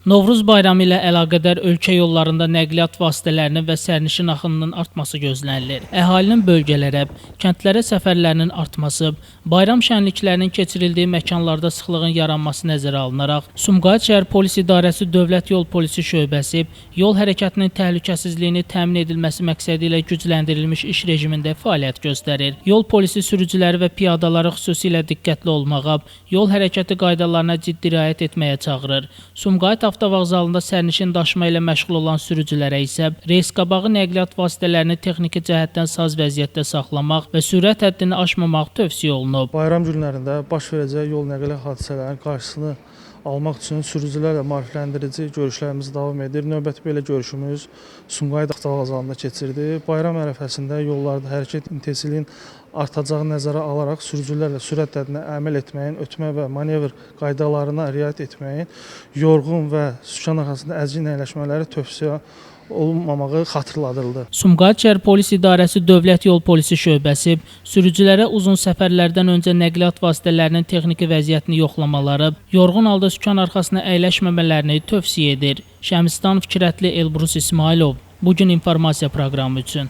Novruz bayramı ilə əlaqədar ölkə yollarında nəqliyyat vasitələrinin və sərnişin axınının artması gözlənilir. Əhalinin bölgələrə, kəndlərə səfərlərinin artması, bayram şənliklərinin keçirildiyi məkanlarda sıxlığın yaranması nəzərə alınaraq, Sumqayıt şəhər Polis İdarəsi Dövlət Yol Polisi şöbəsi yol hərəkətinin təhlükəsizliyini təmin edilməsi məqsədi ilə gücləndirilmiş iş rejimində fəaliyyət göstərir. Yol polisi sürücüləri və piyadaları xüsusilə diqqətli olmağa, yol hərəkəti qaydalarına ciddi riayət etməyə çağırır. Sumqayıt avtovağzalında sərnişin daşıma ilə məşğul olan sürücülərə isə reys qabağı nəqliyyat vasitələrini texniki cəhətdən saz vəziyyətdə saxlamaq və sürət həddini aşmamaq tövsiyə olunub. Bayram günlərində baş verəcək yol nəqliyyat hadisələrinin qarşısını almaq üçün sürücülərlə maarifləndirici görüşlərimiz davam edir. Növbəti belə görüşümüz Sumqayıt avtovağzalında keçirdi. Bayram ərəfəsində yollarda hərəkət intensivliyinin artacağı nəzərə alaraq sürücülərlə sürət həddinə əməl etməyin, ötmə və manevr qaydalarına riayət etməyin, yorğun və sükan arxasında əzgin əyləşmələri tövsiyə olunmamağı xatırladıldı. Sumqayıt şəhər Polis İdarəsi Dövlət Yol Polisi şöbəsi sürücülərə uzun səfərlərdən öncə nəqliyyat vasitələrinin texniki vəziyyətini yoxlamaları, yorğun halda sükan arxasına əyləşməmələrini tövsiyə edir. Şəmstan Fikrətli, Elbrus İsmailov. Bugün informasiya proqramı üçün.